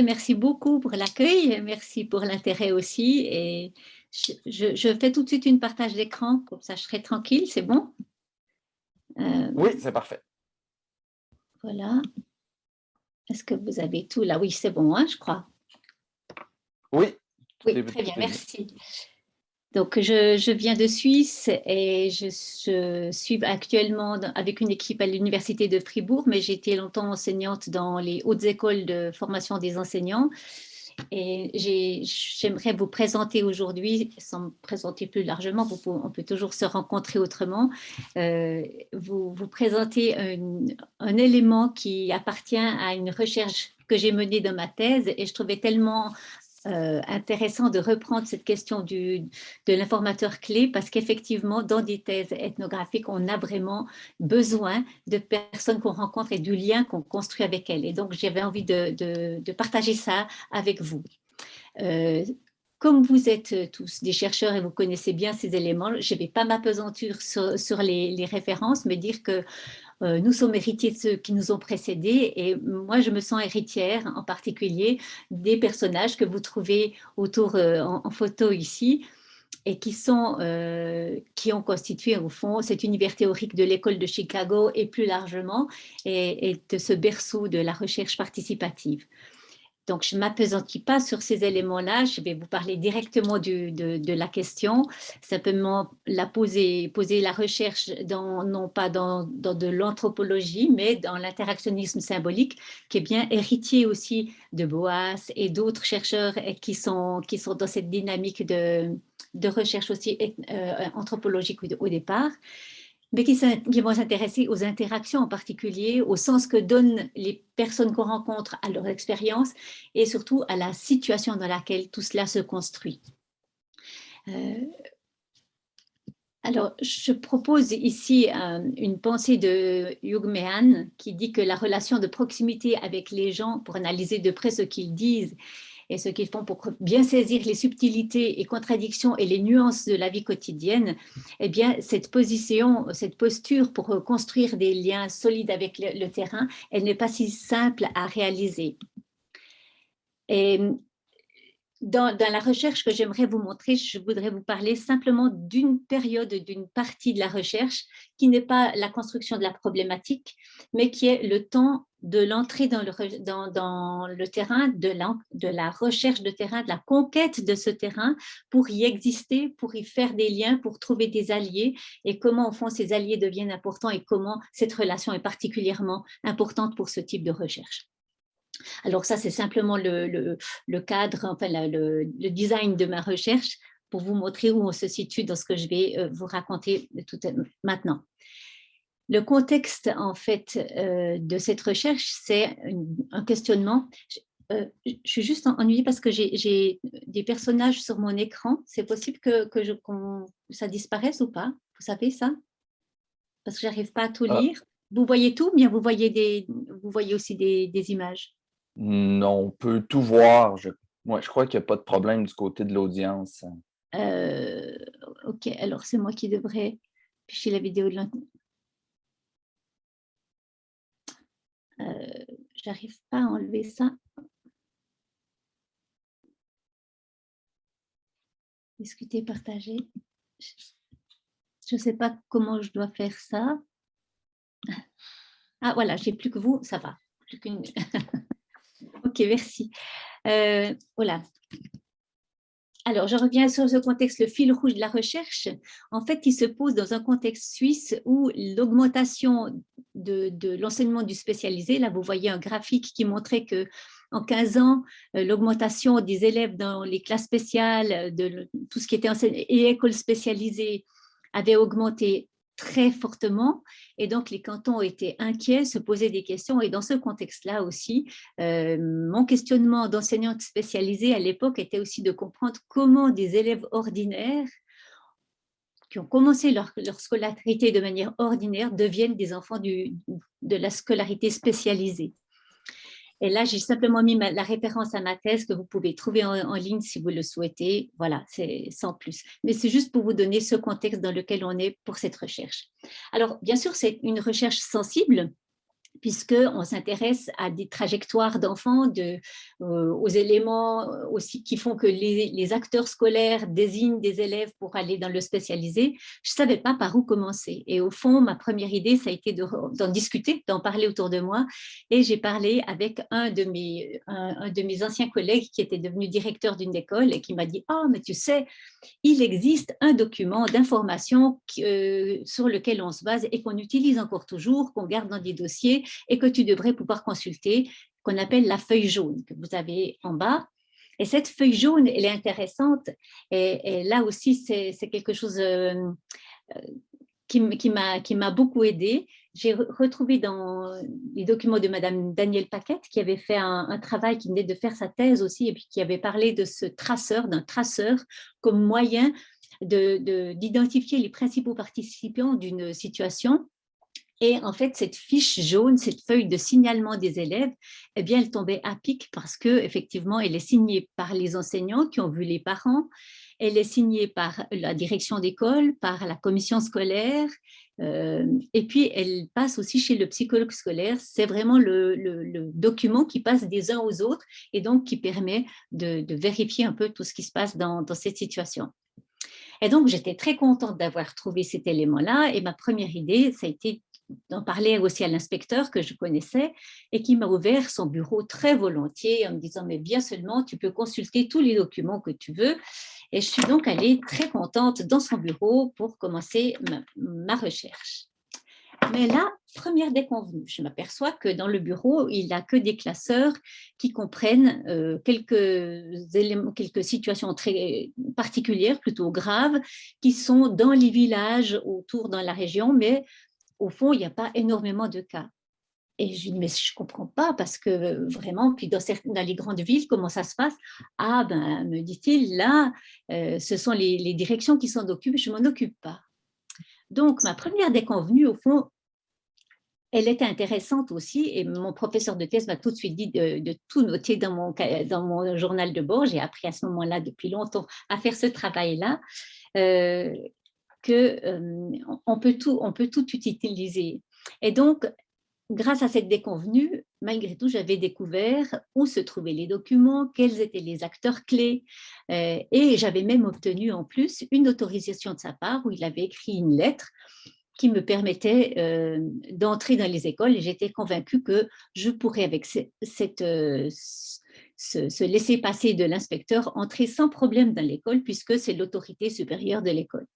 Merci beaucoup pour l'accueil, merci pour l'intérêt aussi. Et je fais tout de suite une partage d'écran, comme ça je serai tranquille, c'est bon? Oui, c'est parfait. Voilà. Est-ce que vous avez tout là? Oui, c'est bon, hein, je crois. Oui, Oui, très bien, tout est bien. merci. Donc, je viens de Suisse et je suis actuellement avec une équipe à l'Université de Fribourg, mais j'ai été longtemps enseignante dans les hautes écoles de formation des enseignants. Et j'aimerais vous présenter aujourd'hui, sans me présenter plus largement, on peut toujours se rencontrer autrement, vous présenter un élément qui appartient à une recherche que j'ai menée dans ma thèse et je trouvais tellement intéressant de reprendre cette question de l'informateur clé parce qu'effectivement, dans des thèses ethnographiques, on a vraiment besoin de personnes qu'on rencontre et du lien qu'on construit avec elles. Et donc, j'avais envie de partager ça avec vous. Comme vous êtes tous des chercheurs et vous connaissez bien ces éléments, je ne vais pas m'apesantir sur les références, mais dire que nous sommes héritiers de ceux qui nous ont précédés et moi, je me sens héritière en particulier des personnages que vous trouvez autour en photo ici et qui ont constitué au fond cet univers théorique de l'école de Chicago et plus largement et de ce berceau de la recherche participative. Donc, je ne m'appesantis pas sur ces éléments-là, je vais vous parler directement de la question, simplement poser la recherche non pas dans de l'anthropologie, mais dans l'interactionnisme symbolique, qui est bien héritier aussi de Boas et d'autres chercheurs qui sont dans cette dynamique de recherche aussi anthropologique au départ, mais qui vont s'intéresser aux interactions en particulier, au sens que donnent les personnes qu'on rencontre à leur expérience et surtout à la situation dans laquelle tout cela se construit. Alors, je propose ici une pensée de Hugh Meehan qui dit que la relation de proximité avec les gens pour analyser de près ce qu'ils disent et ce qu'ils font pour bien saisir les subtilités et contradictions et les nuances de la vie quotidienne, eh bien, cette posture pour construire des liens solides avec le terrain, elle n'est pas si simple à réaliser. Et dans la recherche que j'aimerais vous montrer, je voudrais vous parler simplement d'une période, d'une partie de la recherche qui n'est pas la construction de la problématique, mais qui est le temps de l'entrée dans le terrain, de la recherche de terrain, de la conquête de ce terrain pour y exister, pour y faire des liens, pour trouver des alliés et comment, au fond, ces alliés deviennent importants et comment cette relation est particulièrement importante pour ce type de recherche. Alors ça, c'est simplement le cadre, enfin le design de ma recherche pour vous montrer où on se situe dans ce que je vais vous raconter maintenant. Le contexte, en fait, de cette recherche, c'est un questionnement. Je suis juste ennuyée parce que j'ai des personnages sur mon écran. C'est possible que ça disparaisse ou pas? Vous savez ça? Parce que je n'arrive pas à tout Ah, lire. Vous voyez tout, bien vous voyez aussi des images. non, on peut tout voir. Ouais, je crois qu'il n'y a pas de problème du côté de l'audience. Euh, ok, alors c'est moi qui devrais afficher la vidéo de j'arrive pas à enlever ça. Discuter, partager. Je ne sais pas comment je dois faire ça. Ah voilà, j'ai plus que vous, ça va. Plus qu'une. Ok, merci. Voilà. Alors, je reviens sur ce contexte, le fil rouge de la recherche. En fait, il se pose dans un contexte suisse où l'augmentation de l'enseignement du spécialisé, là, vous voyez un graphique qui montrait que en 15 ans, l'augmentation des élèves dans les classes spéciales, de tout ce qui était enseigné et écoles spécialisées avait augmenté très fortement. Et donc, les cantons étaient inquiets, se posaient des questions. Et dans ce contexte-là aussi, mon questionnement d'enseignante spécialisée à l'époque était aussi de comprendre comment des élèves ordinaires qui ont commencé leur scolarité de manière ordinaire deviennent des enfants de la scolarité spécialisée. Et là, j'ai simplement mis la référence à ma thèse que vous pouvez trouver en ligne si vous le souhaitez. Voilà, c'est sans plus. Mais c'est juste pour vous donner ce contexte dans lequel on est pour cette recherche. Alors, bien sûr, c'est une recherche sensible, puisqu'on s'intéresse à des trajectoires d'enfants, aux éléments aussi qui font que les acteurs scolaires désignent des élèves pour aller dans le spécialisé. Je ne savais pas par où commencer. Et au fond, ma première idée, ça a été d'en discuter, d'en parler autour de moi. Et j'ai parlé avec un de mes anciens collègues qui était devenu directeur d'une école et qui m'a dit « Ah, mais tu sais, il existe un document d'information sur lequel on se base et qu'on utilise encore toujours, qu'on garde dans des dossiers et que tu devrais pouvoir consulter, qu'on appelle la feuille jaune que vous avez en bas. Et cette feuille jaune, elle est intéressante et là aussi, c'est quelque chose qui m'a beaucoup aidée. J'ai retrouvé dans les documents de Madame Danielle Paquette, qui avait fait un travail, qui venait de faire sa thèse aussi, et puis qui avait parlé de ce traceur, d'un traceur comme moyen d'identifier les principaux participants d'une situation. Et en fait, cette fiche jaune, cette feuille de signalement des élèves, eh bien, elle tombait à pic parce qu'effectivement, elle est signée par les enseignants qui ont vu les parents, elle est signée par la direction d'école, par la commission scolaire, et puis elle passe aussi chez le psychologue scolaire. C'est vraiment le document qui passe des uns aux autres et donc qui permet de vérifier un peu tout ce qui se passe dans cette situation. Et donc, j'étais très contente d'avoir trouvé cet élément-là. Et ma première idée, ça a été d'en parler aussi à l'inspecteur que je connaissais et qui m'a ouvert son bureau très volontiers en me disant « Mais bien seulement, tu peux consulter tous les documents que tu veux ». Et je suis donc allée très contente dans son bureau pour commencer ma recherche. Mais là, première déconvenue, je m'aperçois que dans le bureau, il n'y a que des classeurs qui comprennent quelques situations très particulières, plutôt graves, qui sont dans les villages autour dans la région, mais au fond, il n'y a pas énormément de cas. Et je dis, mais je ne comprends pas, parce que vraiment, puis dans les grandes villes, comment ça se passe? Ah, ben, me dit-il, là, ce sont les directions qui s'en occupent, je ne m'en occupe pas. Donc, ma première déconvenue, au fond, elle était intéressante aussi, et mon professeur de thèse m'a tout de suite dit de tout noter dans mon journal de bord. J'ai appris à ce moment-là, depuis longtemps, à faire ce travail-là, qu'on peut tout utiliser. Et donc, grâce à cette déconvenue, malgré tout, j'avais découvert où se trouvaient les documents, quels étaient les acteurs clés, et j'avais même obtenu en plus une autorisation de sa part où il avait écrit une lettre qui me permettait d'entrer dans les écoles, et j'étais convaincue que je pourrais, avec ce laisser-passer de l'inspecteur, entrer sans problème dans l'école, puisque c'est l'autorité supérieure de l'école.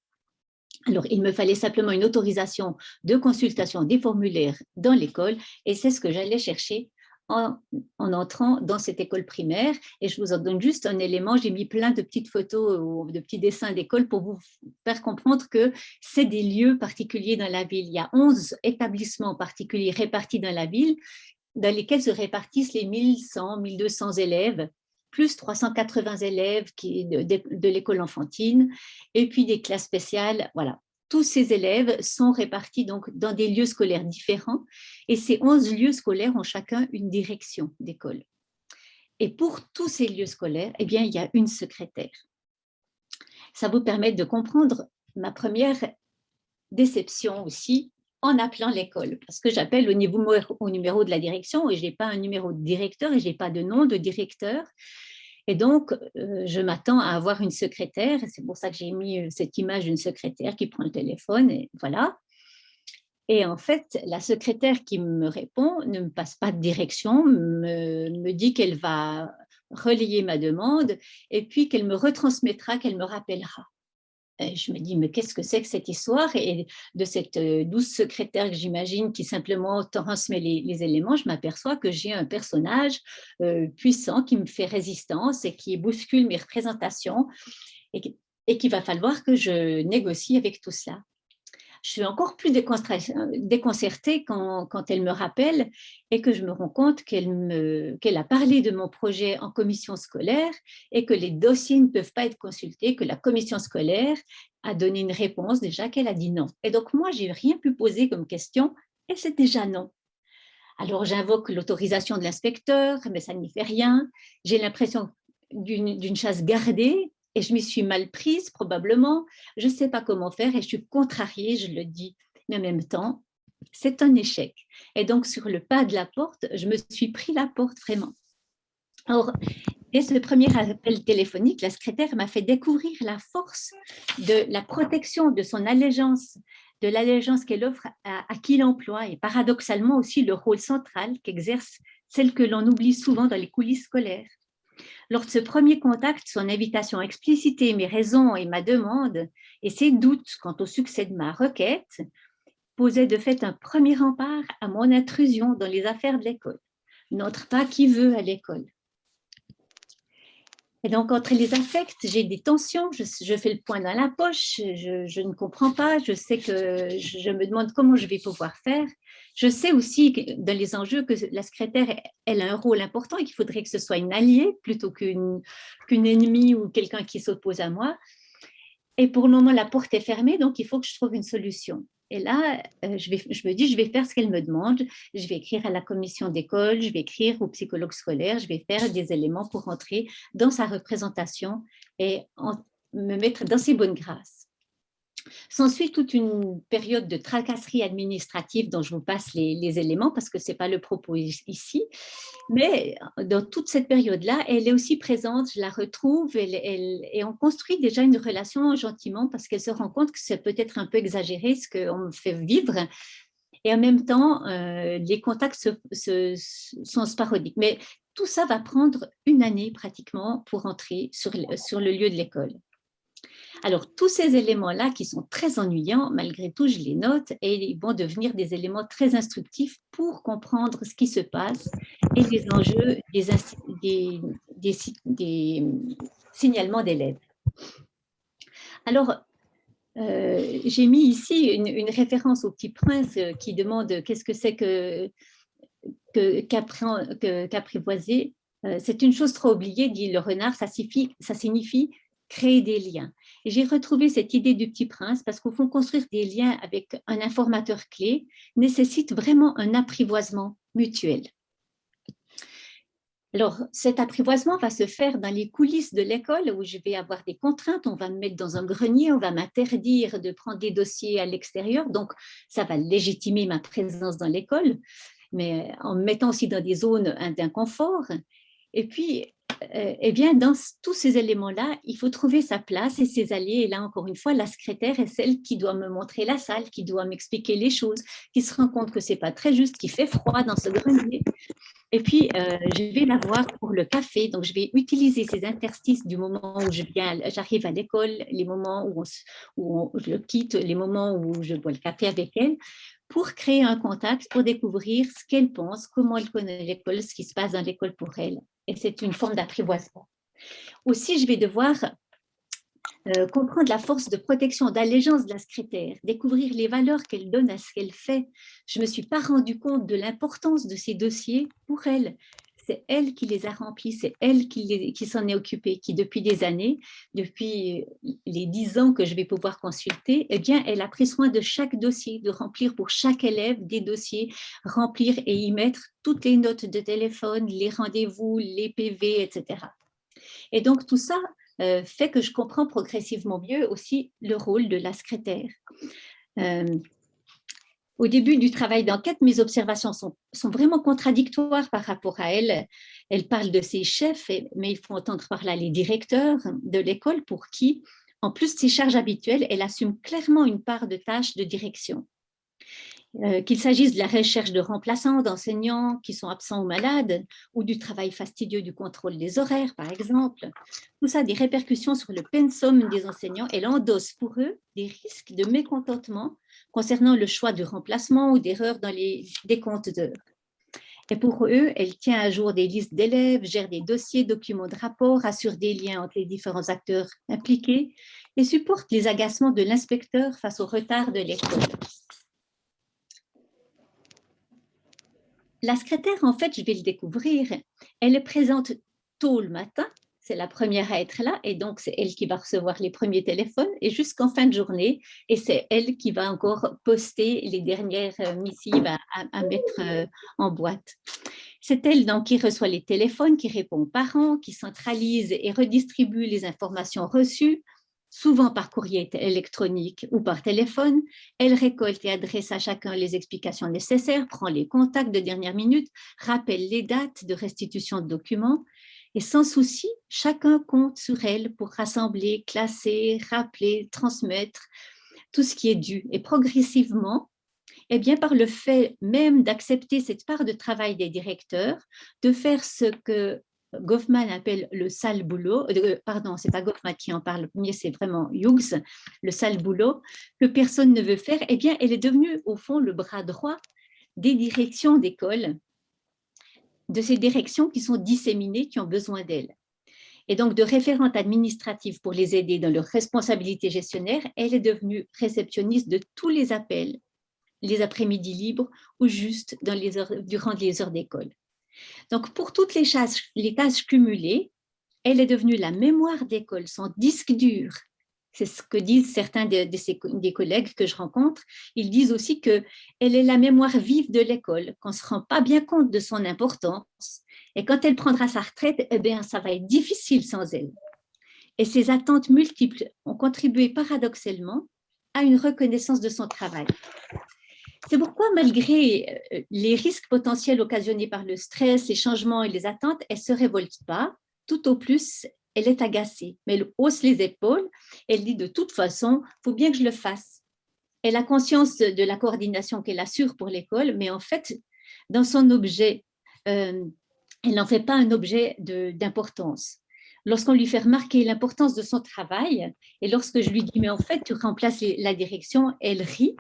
Alors, il me fallait simplement une autorisation de consultation des formulaires dans l'école, et c'est ce que j'allais chercher en entrant dans cette école primaire. Et je vous en donne juste un élément. J'ai mis plein de petites photos ou de petits dessins d'école pour vous faire comprendre que c'est des lieux particuliers dans la ville. Il y a 11 établissements particuliers répartis dans la ville, dans lesquels se répartissent les 1100, 1200 élèves, plus 380 élèves de l'école enfantine, et puis des classes spéciales. Voilà. Tous ces élèves sont répartis donc dans des lieux scolaires différents, et ces 11 lieux scolaires ont chacun une direction d'école. Et pour tous ces lieux scolaires, eh bien, il y a une secrétaire. Ça vous permet de comprendre ma première déception aussi en appelant l'école, parce que j'appelle au numéro de la direction et je n'ai pas un numéro de directeur et je n'ai pas de nom de directeur. Et donc, je m'attends à avoir une secrétaire. C'est pour ça que j'ai mis cette image d'une secrétaire qui prend le téléphone, et voilà. Et en fait, la secrétaire qui me répond ne me passe pas de direction, me dit qu'elle va relayer ma demande et puis qu'elle me retransmettra, qu'elle me rappellera. Et je me dis, mais qu'est-ce que c'est que cette histoire? Et de cette douce secrétaire que j'imagine qui simplement transmet les éléments, je m'aperçois que j'ai un personnage puissant qui me fait résistance et qui bouscule mes représentations et qu'il va falloir que je négocie avec tout cela. Je suis encore plus déconcertée quand elle me rappelle et que je me rends compte qu'elle a parlé de mon projet en commission scolaire et que les dossiers ne peuvent pas être consultés, que la commission scolaire a donné une réponse déjà qu'elle a dit non. Et donc moi, je n'ai rien pu poser comme question et c'est déjà non. Alors j'invoque l'autorisation de l'inspecteur, mais ça n'y fait rien. J'ai l'impression d'une chasse gardée. Et je m'y suis mal prise, probablement. Je ne sais pas comment faire et je suis contrariée, je le dis. Mais en même temps, c'est un échec. Et donc, sur le pas de la porte, je me suis pris la porte vraiment. Or, dès ce premier appel téléphonique, la secrétaire m'a fait découvrir la force de la protection de son allégeance, de l'allégeance qu'elle offre à qui l'emploie, et paradoxalement aussi le rôle central qu'exerce celle que l'on oublie souvent dans les coulisses scolaires. Lors de ce premier contact, son invitation à expliciter mes raisons et ma demande et ses doutes quant au succès de ma requête posait de fait un premier rempart à mon intrusion dans les affaires de l'école. N'entre pas qui veut à l'école. Et donc, entre les affects, j'ai des tensions, je fais le point dans la poche, je ne comprends pas, je sais que je me demande comment je vais pouvoir faire. Je sais aussi que dans les enjeux que la secrétaire, elle a un rôle important et qu'il faudrait que ce soit une alliée plutôt qu'une ennemie ou quelqu'un qui s'oppose à moi. Et pour le moment, la porte est fermée, donc il faut que je trouve une solution. Et là, je me dis, je vais faire ce qu'elle me demande. Je vais écrire à la commission d'école, je vais écrire au psychologue scolaire, je vais faire des éléments pour entrer dans sa représentation et me mettre dans ses bonnes grâces. S'ensuit toute une période de tracasserie administrative dont je vous passe les éléments parce que ce n'est pas le propos ici. Mais dans toute cette période-là, elle est aussi présente, je la retrouve et on construit déjà une relation gentiment parce qu'elle se rend compte que c'est peut-être un peu exagéré ce qu'on me fait vivre. Et en même temps, les contacts sont sporadiques. Mais tout ça va prendre une année pratiquement pour entrer sur le lieu de l'école. Alors, tous ces éléments-là qui sont très ennuyants, malgré tout, je les note et ils vont devenir des éléments très instructifs pour comprendre ce qui se passe et les enjeux des signalements d'élèves. Alors, j'ai mis ici une référence au Petit Prince qui demande qu'est-ce que c'est qu'apprivoiser. C'est une chose trop oubliée, dit le renard, ça signifie créer des liens. Et j'ai retrouvé cette idée du Petit Prince parce qu'au fond, construire des liens avec un informateur clé nécessite vraiment un apprivoisement mutuel. Alors, cet apprivoisement va se faire dans les coulisses de l'école où je vais avoir des contraintes, on va me mettre dans un grenier, on va m'interdire de prendre des dossiers à l'extérieur, donc ça va légitimer ma présence dans l'école, mais en me mettant aussi dans des zones d'inconfort. Et puis, eh bien, dans tous ces éléments-là, il faut trouver sa place et ses alliés. Et là, encore une fois, la secrétaire est celle qui doit me montrer la salle, qui doit m'expliquer les choses, qui se rend compte que ce n'est pas très juste, qu'il fait froid dans ce grenier. Et puis, je vais la voir pour le café. Donc, je vais utiliser ces interstices du moment où j'arrive à l'école, les moments où je le quitte, les moments où je bois le café avec elle, pour créer un contact, pour découvrir ce qu'elle pense, comment elle connaît l'école, ce qui se passe dans l'école pour elle. Et c'est une forme d'apprivoisement. Aussi, je vais devoir comprendre la force de protection, d'allégeance de la secrétaire, découvrir les valeurs qu'elle donne à ce qu'elle fait. Je ne me suis pas rendu compte de l'importance de ces dossiers pour elle. C'est elle qui les a remplis, c'est elle qui s'en est occupée, qui depuis des années, depuis les 10 ans que je vais pouvoir consulter, eh bien, elle a pris soin de chaque dossier, de remplir pour chaque élève des dossiers, remplir et y mettre toutes les notes de téléphone, les rendez-vous, les PV, etc. Et donc, tout ça fait que je comprends progressivement mieux aussi le rôle de la secrétaire. Au début du travail d'enquête, mes observations sont vraiment contradictoires par rapport à elle. Elle parle de ses chefs, mais il faut entendre par là les directeurs de l'école pour qui, en plus de ses charges habituelles, elle assume clairement une part de tâches de direction. Qu'il s'agisse de la recherche de remplaçants, d'enseignants qui sont absents ou malades, ou du travail fastidieux du contrôle des horaires, par exemple. Tout ça a des répercussions sur le pensum des enseignants. Elle endosse pour eux des risques de mécontentement concernant le choix de remplacement ou d'erreurs dans les décomptes d'heures. Et pour eux, elle tient à jour des listes d'élèves, gère des dossiers, documents de rapport, assure des liens entre les différents acteurs impliqués et supporte les agacements de l'inspecteur face au retard de l'école. La secrétaire, en fait, je vais le découvrir, elle est présente tôt le matin, c'est la première à être là, et donc c'est elle qui va recevoir les premiers téléphones, et jusqu'en fin de journée, et c'est elle qui va encore poster les dernières missives à mettre en boîte. C'est elle donc qui reçoit les téléphones, qui répond aux parents, qui centralise et redistribue les informations reçues, souvent par courrier électronique ou par téléphone. Elle récolte et adresse à chacun les explications nécessaires, prend les contacts de dernière minute, rappelle les dates de restitution de documents. Et sans souci, chacun compte sur elle pour rassembler, classer, rappeler, transmettre tout ce qui est dû. Et progressivement, eh bien, par le fait même d'accepter cette part de travail des directeurs, de faire ce que Goffman appelle le sale boulot, pardon, c'est pas Goffman qui en parle le premier, c'est vraiment Hughes, le sale boulot, que personne ne veut faire, eh bien, elle est devenue au fond le bras droit des directions d'école, de ces directions qui sont disséminées, qui ont besoin d'elle. Et donc, de référente administrative pour les aider dans leurs responsabilités gestionnaires, elle est devenue réceptionniste de tous les appels, les après-midi libres ou juste durant les heures d'école. Donc, pour toutes les tâches cumulées, elle est devenue la mémoire d'école, son disque dur. C'est ce que disent certains des collègues que je rencontre. Ils disent aussi qu'elle est la mémoire vive de l'école, qu'on ne se rend pas bien compte de son importance. Et quand elle prendra sa retraite, eh bien, ça va être difficile sans elle. Et ces attentes multiples ont contribué paradoxalement à une reconnaissance de son travail. C'est pourquoi, malgré les risques potentiels occasionnés par le stress, les changements et les attentes, elle ne se révolte pas. Tout au plus, elle est agacée, mais elle hausse les épaules. Elle dit de toute façon, il faut bien que je le fasse. Elle a conscience de la coordination qu'elle assure pour l'école, mais en fait, dans son objet, elle n'en fait pas un objet d'importance. Lorsqu'on lui fait remarquer l'importance de son travail, et lorsque je lui dis, mais en fait, tu remplaces la direction, elle rit,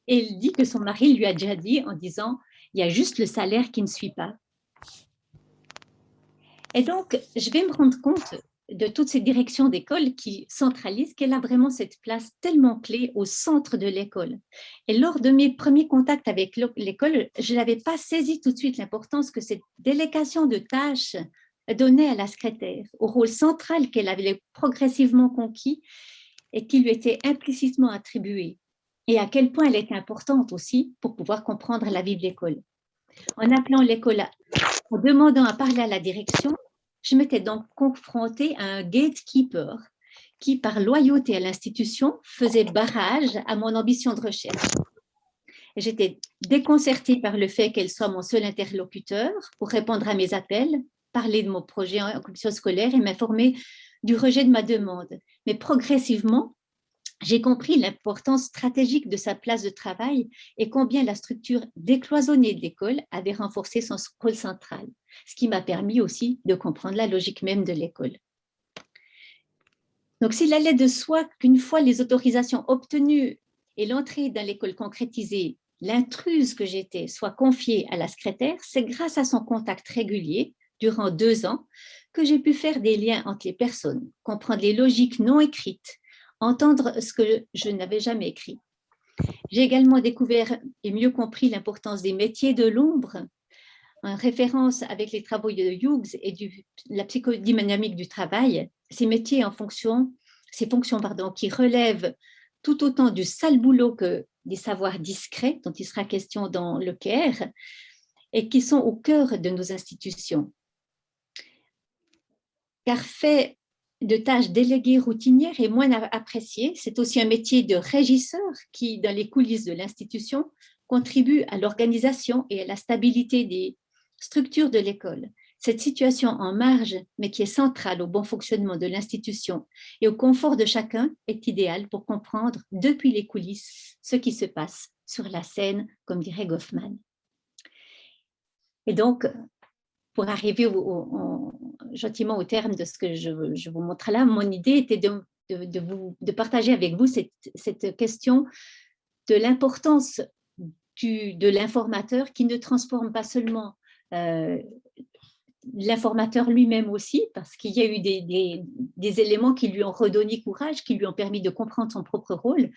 et elle dit que son mari lui a déjà dit en disant, il y a juste le salaire qui ne suit pas. Et donc, je vais me rendre compte de toutes ces directions d'école qui centralisent, qu'elle a vraiment cette place tellement clé au centre de l'école. Et lors de mes premiers contacts avec l'école, je n'avais pas saisi tout de suite l'importance que cette délégation de tâches donnait à la secrétaire, au rôle central qu'elle avait progressivement conquis et qui lui était implicitement attribué, et à quel point elle était importante aussi pour pouvoir comprendre la vie de l'école. En appelant l'école, en demandant à parler à la direction, je m'étais donc confrontée à un gatekeeper qui, par loyauté à l'institution, faisait barrage à mon ambition de recherche. J'étais déconcertée par le fait qu'elle soit mon seul interlocuteur pour répondre à mes appels, parler de mon projet en commission scolaire et m'informer du rejet de ma demande. Mais progressivement, j'ai compris l'importance stratégique de sa place de travail et combien la structure décloisonnée de l'école avait renforcé son rôle central, ce qui m'a permis aussi de comprendre la logique même de l'école. Donc, s'il allait de soi qu'une fois les autorisations obtenues et l'entrée dans l'école concrétisée, l'intruse que j'étais soit confiée à la secrétaire, c'est grâce à son contact régulier durant 2 ans que j'ai pu faire des liens entre les personnes, comprendre les logiques non écrites, entendre ce que je n'avais jamais écrit. J'ai également découvert et mieux compris l'importance des métiers de l'ombre, en référence avec les travaux de Hughes et la psychodynamique du travail. Ces métiers ces fonctions qui relèvent tout autant du sale boulot que des savoirs discrets dont il sera question dans le CARE et qui sont au cœur de nos institutions. Car fait de tâches déléguées routinières et moins appréciées, c'est aussi un métier de régisseur qui, dans les coulisses de l'institution, contribue à l'organisation et à la stabilité des structures de l'école. Cette situation en marge, mais qui est centrale au bon fonctionnement de l'institution et au confort de chacun, est idéale pour comprendre depuis les coulisses ce qui se passe sur la scène, comme dirait Goffman. Et donc, pour arriver gentiment au terme de ce que je vous montre là, mon idée était de partager avec vous cette question de l'importance de l'informateur qui ne transforme pas seulement l'informateur lui-même aussi, parce qu'il y a eu des éléments qui lui ont redonné courage, qui lui ont permis de comprendre son propre rôle,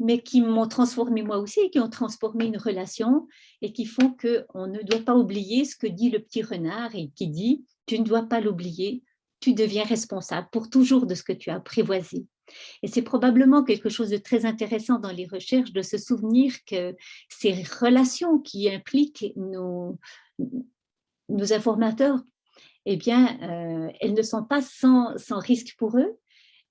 mais qui m'ont transformé moi aussi, et qui ont transformé une relation, et qui font qu'on ne doit pas oublier ce que dit le petit renard, et qui dit « tu ne dois pas l'oublier, tu deviens responsable pour toujours de ce que tu as apprivoisé ». Et c'est probablement quelque chose de très intéressant dans les recherches de se souvenir que ces relations qui impliquent nos informateurs, eh bien, elles ne sont pas sans risque pour eux,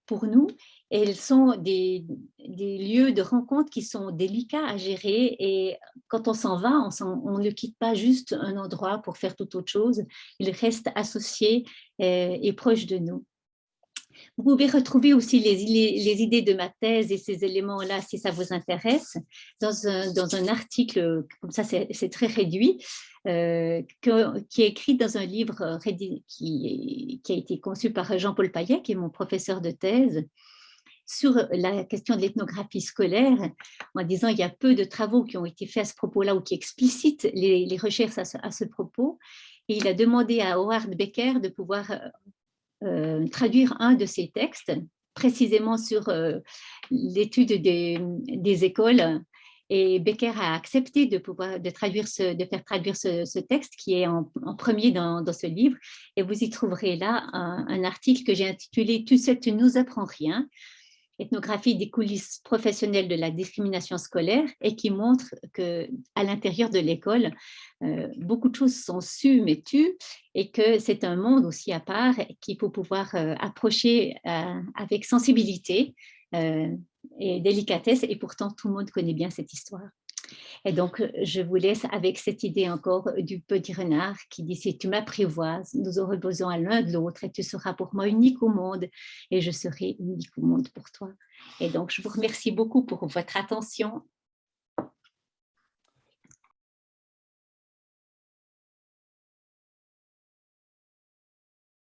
pour nous, elles sont des lieux de rencontre qui sont délicats à gérer et quand on s'en va, on ne quitte pas juste un endroit pour faire toute autre chose. Il reste associé et proche de nous. Vous pouvez retrouver aussi les idées de ma thèse et ces éléments-là, si ça vous intéresse, dans un article, comme ça c'est très réduit, qui est écrit dans un livre qui a été conçu par Jean-Paul Payet, qui est mon professeur de thèse, sur la question de l'ethnographie scolaire, en disant qu'il y a peu de travaux qui ont été faits à ce propos-là ou qui explicitent les recherches à ce propos. Et il a demandé à Howard Becker de pouvoir traduire un de ses textes, précisément sur l'étude des écoles. Et Becker a accepté de faire traduire ce texte qui est en premier dans ce livre. Et vous y trouverez là un article que j'ai intitulé « Tu sais, tu ne nous apprends rien ». Ethnographie des coulisses professionnelles de la discrimination scolaire et qui montre qu'à l'intérieur de l'école, beaucoup de choses sont sues mais tues et que c'est un monde aussi à part qu'il faut pouvoir approcher avec sensibilité et délicatesse et pourtant tout le monde connaît bien cette histoire. Et donc, je vous laisse avec cette idée encore du petit renard qui dit « Si tu m'apprivoises, nous aurons besoin l'un de l'autre et tu seras pour moi unique au monde et je serai unique au monde pour toi. » Et donc, je vous remercie beaucoup pour votre attention